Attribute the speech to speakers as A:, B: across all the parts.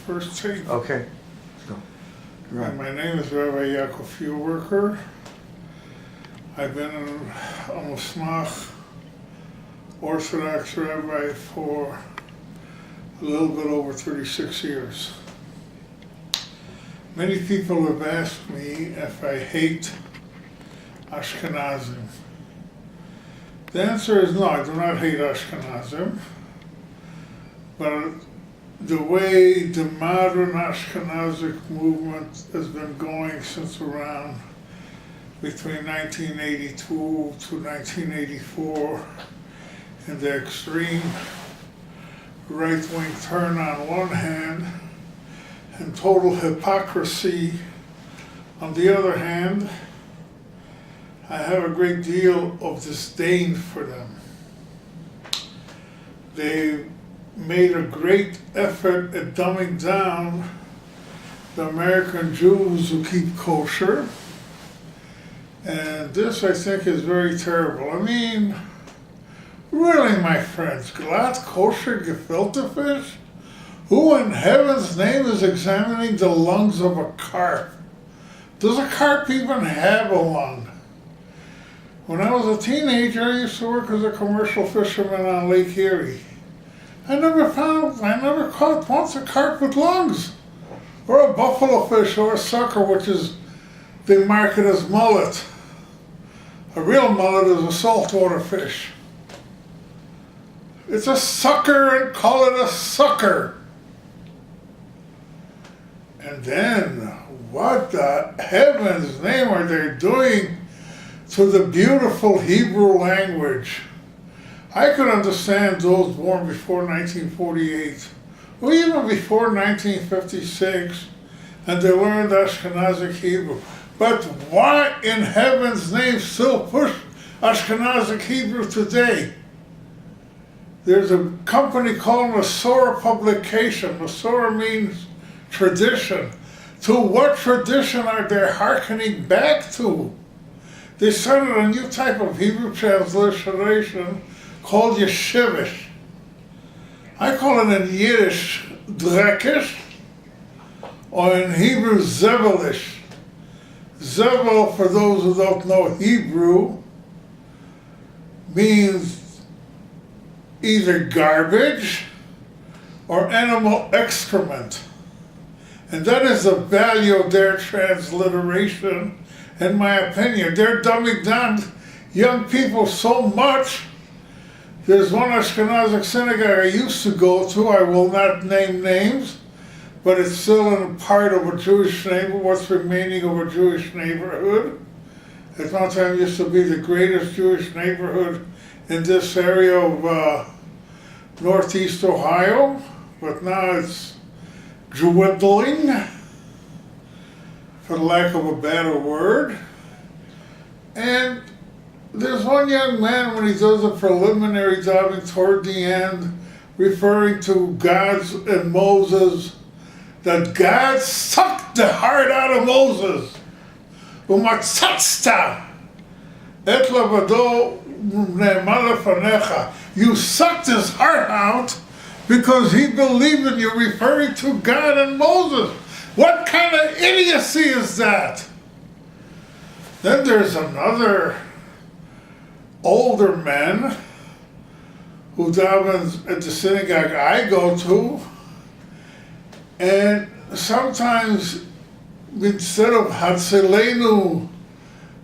A: first tape.
B: Okay. So, right.
A: My name is Rabbi Jacob Feuerwerker. I've been a Mosmach Orthodox rabbi for a little bit over 36 years. Many people have asked me if I hate Ashkenazim. The answer is no, I do not hate Ashkenazim. But the way the modern Ashkenazic movement has been going since around between 1982 to 1984, and the extreme right-wing turn on one hand, and total hypocrisy on the other hand, I have a great deal of disdain for them. They made a great effort at dumbing down the American Jews who keep kosher, and this I think is very terrible. I mean, really, my friends, glatt kosher gefilte fish? Who in heaven's name is examining the lungs of a carp? Does a carp even have a lung? When I was a teenager, I used to work as a commercial fisherman on Lake Erie. I never caught once a carp with lungs, or a buffalo fish, or a sucker, which is they market as mullet. A real mullet is a saltwater fish. It's a sucker, and call it a sucker. And then, what the heaven's name are they doing to the beautiful Hebrew language? I could understand those born before 1948, or even before 1956, and they learned Ashkenazic Hebrew. But why in heaven's name still push Ashkenazic Hebrew today? There's a company called Masorah Publication. Masorah means tradition. To what tradition are they hearkening back to? They started a new type of Hebrew transliteration called Yeshivish. I call it in Yiddish Drekish, or in Hebrew Zevelish. Zevel, for those who don't know Hebrew, means either garbage or animal excrement. And that is the value of their transliteration, in my opinion. They're dumbing down young people so much. There's one Ashkenazic synagogue I used to go to, I will not name names, but it's still in a part of a Jewish neighborhood, what's remaining of a Jewish neighborhood. At one time used to be the greatest Jewish neighborhood in this area of Northeast Ohio, but now it's dwindling, for the lack of a better word. And there's one young man, when he does a preliminary davening toward the end, referring to God's and Moses, that God sucked the heart out of Moses. Umatzatzta et lavado ne'ema lefanecha. You sucked his heart out because he believed in you, referring to God and Moses. What kind of idiocy is that? Then there's another older man who davens at the synagogue I go to, and sometimes instead of Hatzilenu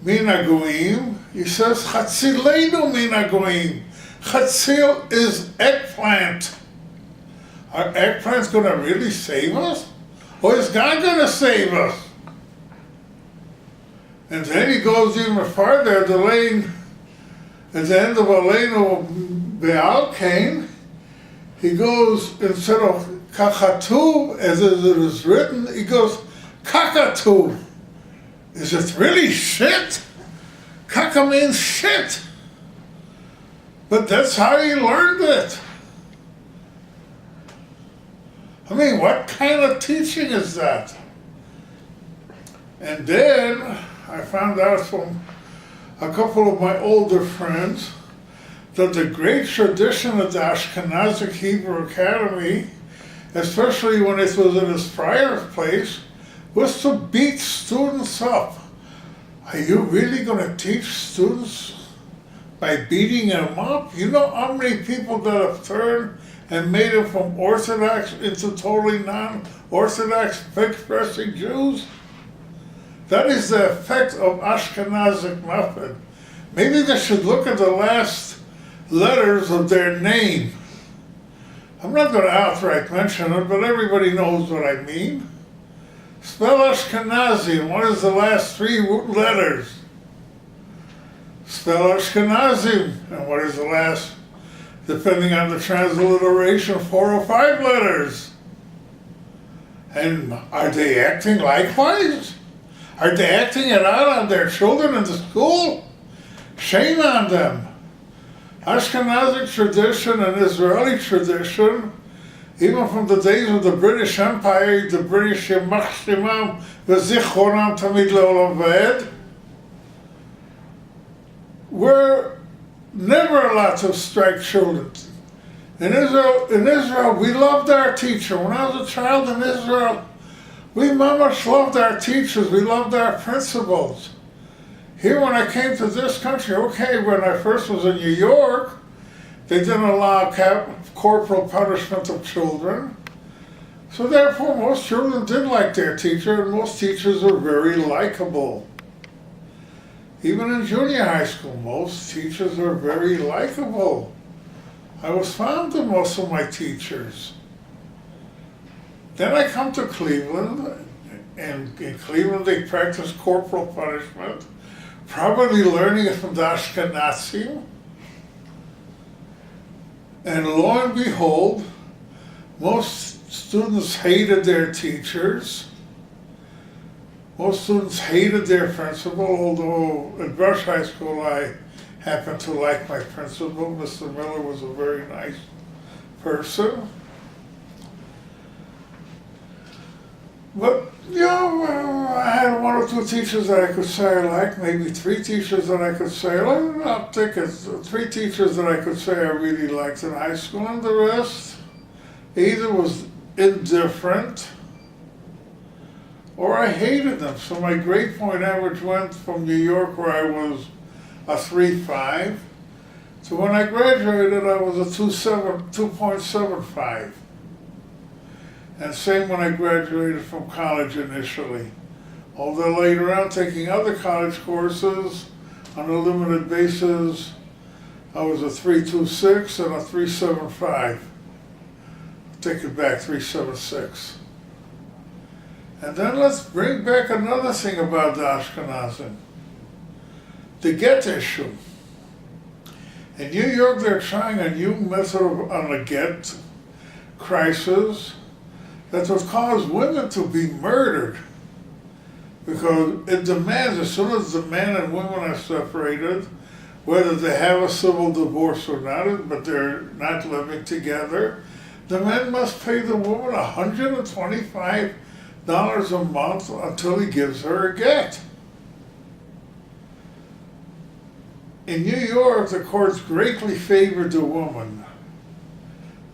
A: min hagoyim, he says Hatzilenu min hagoyim. Chatzil is eggplant. Are eggplants going to really save us? Or is God going to save us? And then he goes even farther, at the end of Aleinu Be'al Cain, he goes, instead of Kachatuv, as it is written, he goes, Kakatuv. Is it really shit? Kaka means shit. But that's how he learned it. I mean, what kind of teaching is that? And then I found out from a couple of my older friends that the great tradition of the Ashkenazic Hebrew Academy especially when it was in his prior place, was to beat students up. Are you really going to teach students by beating them up? You know how many people that have turned and made it from Orthodox into totally non-Orthodox fake-dressing Jews? That is the effect of Ashkenazic method. Maybe they should look at the last letters of their name. I'm not going to outright mention it, but everybody knows what I mean. Spell Ashkenazi, and what is the last three letters? Spell Ashkenazim, and what is the last, depending on the transliteration, 4 or 5 letters? And are they acting likewise? Are they acting it out on their children in the school? Shame on them. Ashkenazic tradition and Israeli tradition, even from the days of the British Empire, the British Yamach Shemam v'zichronam tamid le'olam v'ed, were never allowed to strike children. In Israel, we loved our teacher. When I was a child in Israel, we mamash loved our teachers. We loved our principals. Here, when I came to this country, okay, when I first was in New York, they didn't allow corporal punishment of children. So therefore, most children did like their teacher, and most teachers were very likable. Even in junior high school, most teachers were very likable. I was fond of most of my teachers. Then I come to Cleveland, and in Cleveland they practice corporal punishment, probably learning it from the Ashkenazim. And lo and behold, most students hated their teachers. Most students hated their principal, although at Brush High School I happened to like my principal. Mr. Miller was a very nice person. But, you know, I had 1 or 2 teachers that I could say I liked, maybe 3 teachers that I could say, I'll take it, 3 teachers that I could say I really liked in high school, and the rest either was indifferent or I hated them. So my grade point average went from New York, where I was a 3.5, to when I graduated I was a 2.75. And same when I graduated from college initially. Although later on, taking other college courses on a limited basis, I was a 3.26 and a 3.75. Take it back, 3.76. And then let's bring back another thing about the Ashkenazim. The get issue. In New York, they're trying a new method on a get crisis that would cause women to be murdered, because it demands, as soon as the man and women are separated, whether they have a civil divorce or not, but they're not living together, the man must pay the woman $125 a month until he gives her a get. In New York, the courts greatly favored the woman.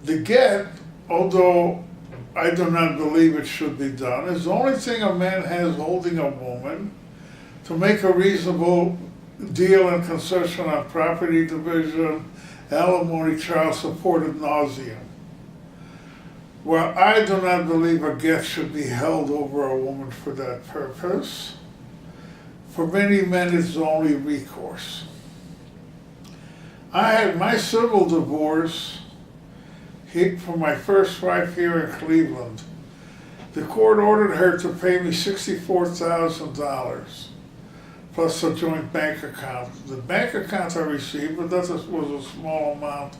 A: The get, although I do not believe it should be done, is the only thing a man has holding a woman to make a reasonable deal and concession on property division, alimony, child support, ad nauseum. Well, I do not believe a get should be held over a woman for that purpose. For many men, it's the only recourse. I had my civil divorce for my first wife here in Cleveland. The court ordered her to pay me $64,000 plus a joint bank account. The bank account I received, but that was a small amount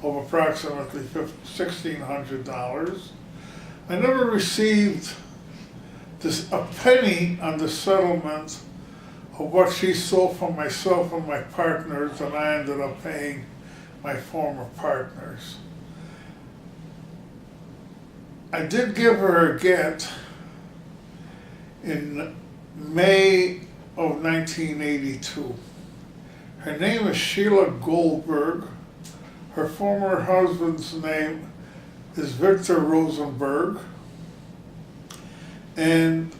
A: of approximately $1,600. I never received a penny on the settlement of what she stole from myself and my partners, and I ended up paying my former partners. I did give her a get in May of 1982. Her name is Sheila Goldberg. Her former husband's name is Victor Rosenberg. And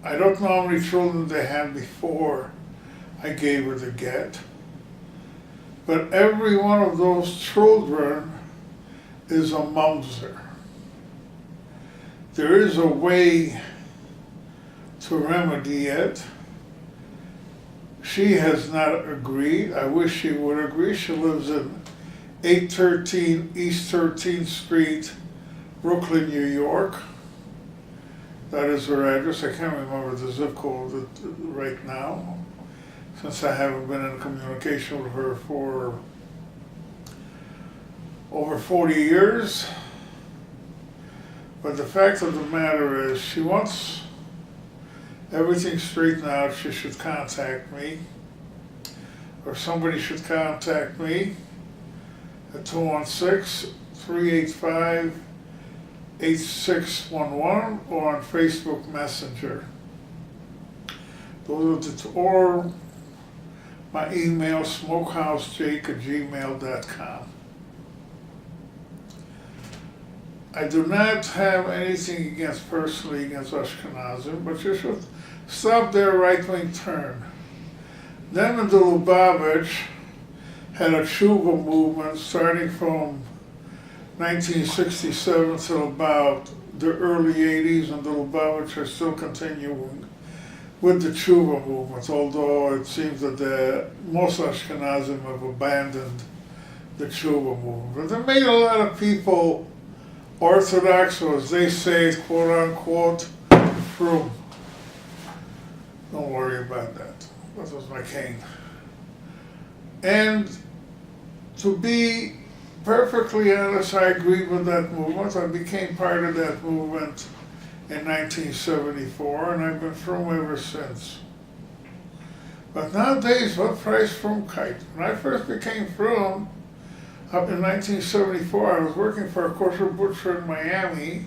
A: I don't know how many children they had before I gave her the get. But every one of those children is a mamzer. There is a way to remedy it. She has not agreed. I wish she would agree. She lives in 813 East 13th Street, Brooklyn, New York. That is her address. I can't remember the zip code right now, since I haven't been in communication with her for over 40 years. But the fact of the matter is, she wants everything straightened out. She should contact me, or somebody should contact me at 216-385-8611 or on Facebook Messenger. Those are the two, or my email, smokehousejake@gmail.com. I do not have anything personally against Ashkenazim, but you should stop their right-wing turn. Them and the Lubavitch had a tshuva movement starting from 1967 till about the early 80s, and the Lubavitch are still continuing with the tshuva movement, although it seems that most Ashkenazim have abandoned the tshuva movement. But they made a lot of people Orthodox, or as they say, quote unquote, frum. Don't worry about that. That was my cane. And to be perfectly honest, I agreed with that movement. I became part of that movement in 1974, and I've been frum ever since. But nowadays, what price frum kite? When I first became frum, up in 1974, I was working for a kosher butcher in Miami,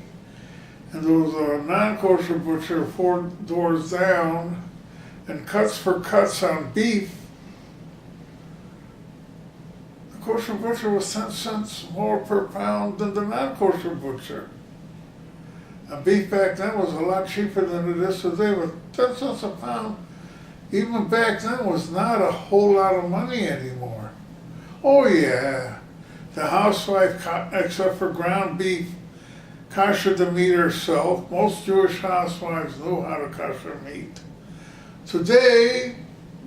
A: and there was a non-kosher butcher 4 doors down, and cuts for cuts on beef. The kosher butcher was 10 cents more per pound than the non-kosher butcher. And beef back then was a lot cheaper than it is today, but 10 cents a pound, even back then, was not a whole lot of money anymore. Oh yeah. The housewife, except for ground beef, kasher the meat herself. Most Jewish housewives knew how to kasher meat. Today,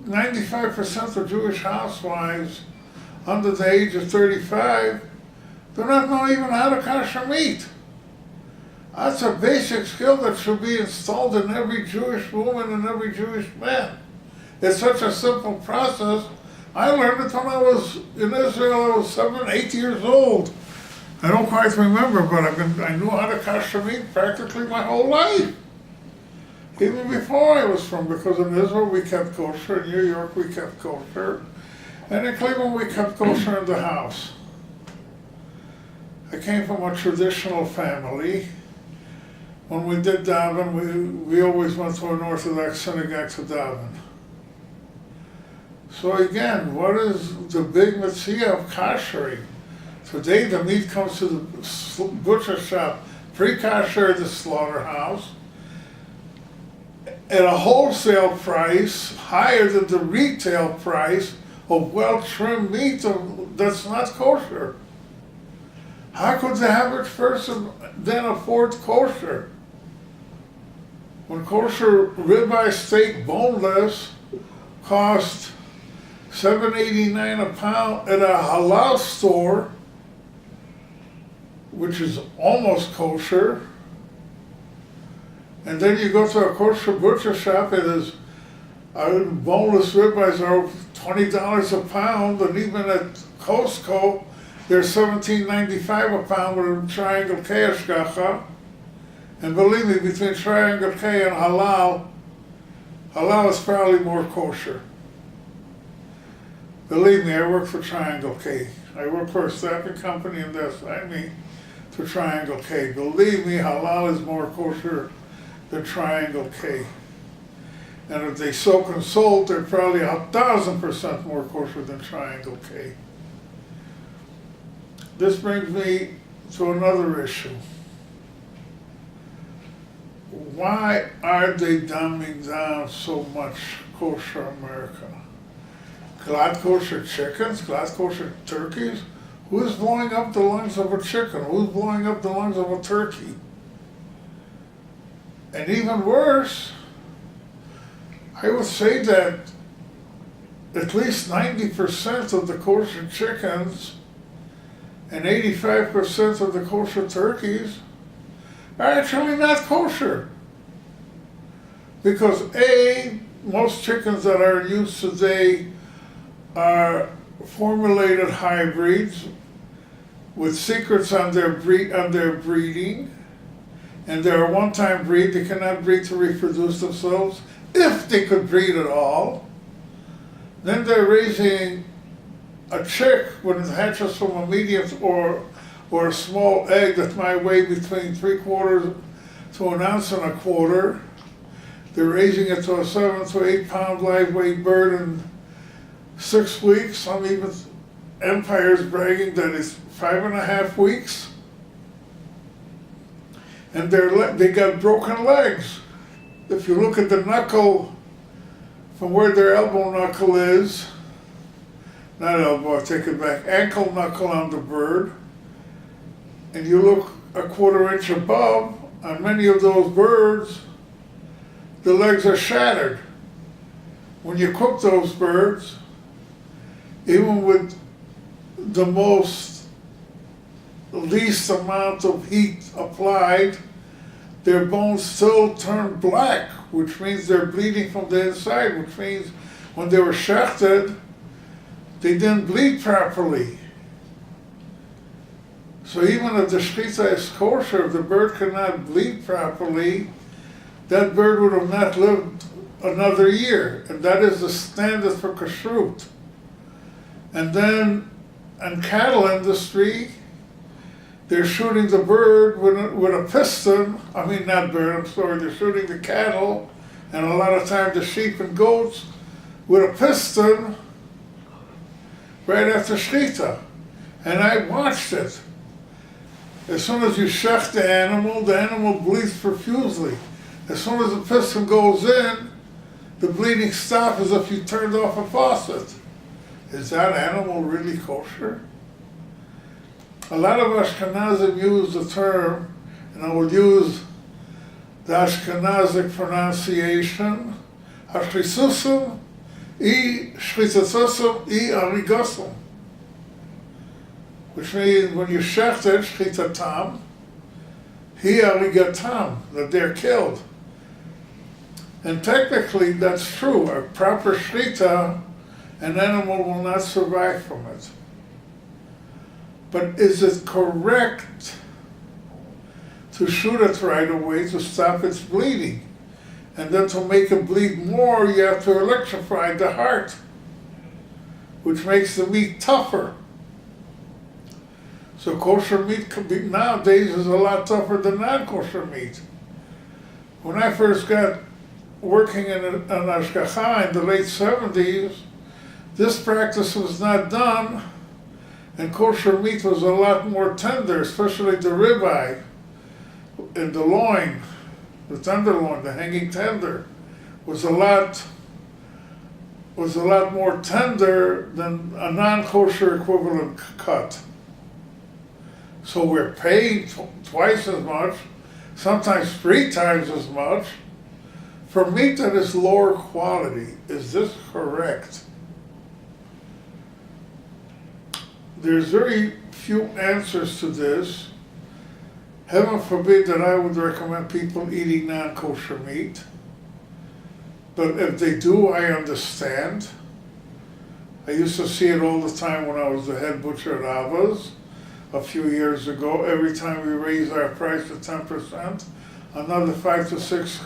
A: 95% of Jewish housewives under the age of 35 do not know even how to kasher meat. That's a basic skill that should be installed in every Jewish woman and every Jewish man. It's such a simple process. I learned it when I was in Israel. I was 7, 8 years old. I don't quite remember, but I knew how to kasher meat practically my whole life. Even before I was from, because in Israel we kept kosher, in New York we kept kosher, and in Cleveland we kept kosher in the house. I came from a traditional family. When we did daven, we always went to an Orthodox synagogue to daven. So again, what is the big mitzvah of kashering? Today the meat comes to the butcher shop, pre-kasher at the slaughterhouse, at a wholesale price higher than the retail price of well-trimmed meat that's not kosher. How could the average person then afford kosher? When kosher ribeye steak boneless cost $7.89 a pound at a halal store, which is almost kosher, and then you go to a kosher butcher shop, it is boneless ribeyes are $20 a pound, and even at Costco, they're $17.95 a pound with a triangle K hashgacha. And believe me, between triangle K and halal is probably more kosher. Believe me, I work for Triangle K. I work for a staffing company, and they assign me to Triangle K. Believe me, halal is more kosher than Triangle K. And if they soak and salt, they're probably 1,000% more kosher than Triangle K. This brings me to another issue. Why are they dumbing down so much kosher America? Glad kosher chickens, glad kosher turkeys? Who's blowing up the lungs of a chicken? Who's blowing up the lungs of a turkey? And even worse, I would say that at least 90% of the kosher chickens and 85% of the kosher turkeys are actually not kosher. Because A, most chickens that are in use today are formulated hybrids with secrets on their breeding, and they're a one-time breed. They cannot breed to reproduce themselves, if they could breed at all. Then they're raising a chick when it hatches from a medium or a small egg that might weigh between 3/4 to an ounce and a quarter. They're raising it to a 7 to 8 pound live weight bird in 6 weeks. Some even empires bragging that it's 5.5 weeks. And they got broken legs. If you look at the knuckle from where their elbow knuckle is, not elbow, I take it back, ankle knuckle on the bird, and you look a 1/4 inch above, on many of those birds, the legs are shattered. When you cook those birds, even with the least amount of heat applied, their bones still turn black, which means they're bleeding from the inside, which means when they were shechted, they didn't bleed properly. So even if the shechita is kosher, if the bird cannot bleed properly, that bird would have not lived another year, and that is the standard for kashruth. And then in cattle industry, they're shooting the bird with a piston. I mean, not bird, I'm sorry. They're shooting the cattle, and a lot of times the sheep and goats, with a piston right after shechita. And I watched it. As soon as you shech the animal bleeds profusely. As soon as the piston goes in, the bleeding stops as if you turned off a faucet. Is that animal really kosher? A lot of Ashkenazim use the term, and I will use the Ashkenazic pronunciation, Ashkenazic Jews, which means when you shech it, shchitatam, arigatam, that they're killed. And technically that's true. A proper shchita, an animal will not survive from it. But is it correct to shoot it right away to stop its bleeding? And then to make it bleed more, you have to electrify the heart, which makes the meat tougher. So kosher meat nowadays is a lot tougher than non-kosher meat. When I first got working in an Ashkenazic in the late 70s, this practice was not done, and kosher meat was a lot more tender, especially the ribeye and the loin, the tenderloin, the hanging tender, was a lot more tender than a non-kosher equivalent cut. So we're paying twice as much, sometimes 3 times as much, for meat that is lower quality. Is this correct? There's very few answers to this. Heaven forbid that I would recommend people eating non-kosher meat. But if they do, I understand. I used to see it all the time when I was the head butcher at Ava's a few years ago. Every time we raised our price to 10%, another 5 to 6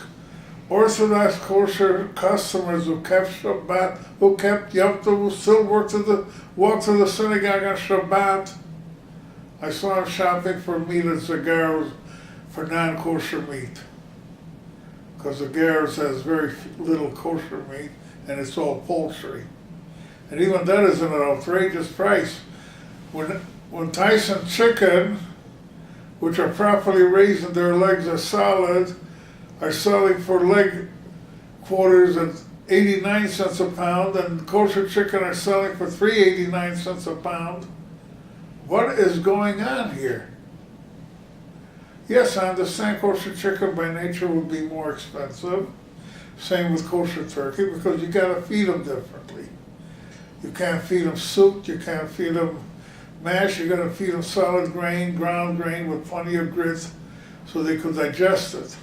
A: Orthodox kosher customers who kept Shabbat, who kept Yom Tov, who still walked to the synagogue on Shabbat. I saw them shopping for meat at Zagaros for non-kosher meat, because Zagaros has very little kosher meat, and it's all poultry. And even that is an outrageous price. When Tyson Chicken which are properly raised and their legs are solid, are selling for leg quarters at 89 cents a pound, and kosher chicken are selling for 3.89 cents a pound. What is going on here? Yes, I understand kosher chicken by nature would be more expensive. Same with kosher turkey, because you gotta feed them differently. You can't feed them soup, you can't feed them mash, you gotta feed them solid grain, ground grain with plenty of grit so they could digest it.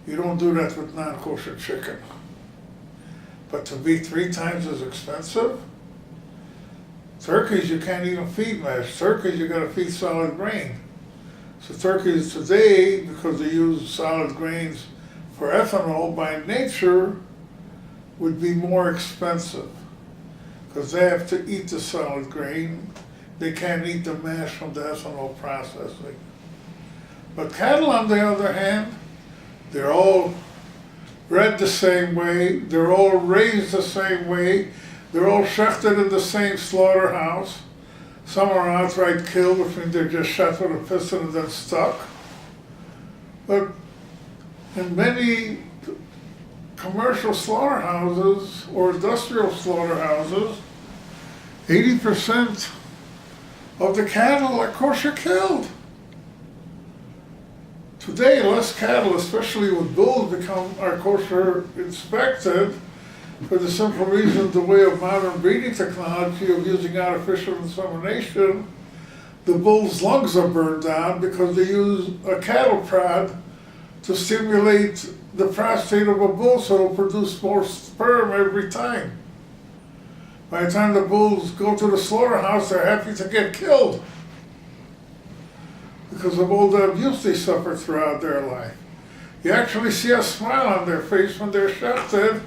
A: You don't do that with non-kosher chicken. But to be 3 times as expensive? Turkeys you can't even feed mash. Turkeys you gotta feed solid grain. So turkeys today, because they use solid grains for ethanol, by nature would be more expensive. Because they have to eat the solid grain. They can't eat the mash from the ethanol processing. But cattle, on the other hand, they're all bred the same way, they're all raised the same way, they're all shechted in the same slaughterhouse. Some are outright killed, which means they're just shot with a piston and then stuck. But in many commercial slaughterhouses or industrial slaughterhouses, 80% of the cattle are kosher killed. Today, less cattle, especially with bulls, are kosher inspected for the simple reason, the way of modern breeding technology of using artificial insemination, the bull's lungs are burned down because they use a cattle prod to stimulate the prostate of a bull so it'll produce more sperm every time. By the time the bulls go to the slaughterhouse, they're happy to get killed because of all the abuse they suffer throughout their life. You actually see a smile on their face when they're shafted,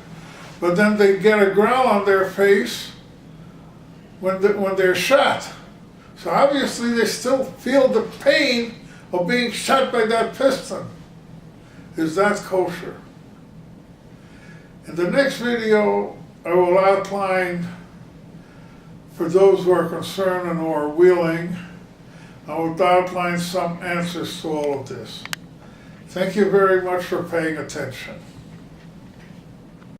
A: but then they get a growl on their face when they're shot. So obviously they still feel the pain of being shot by that piston. Is that kosher? In the next video, I will outline, for those who are concerned and who are willing, I will outline some answers to all of this. Thank you very much for paying attention.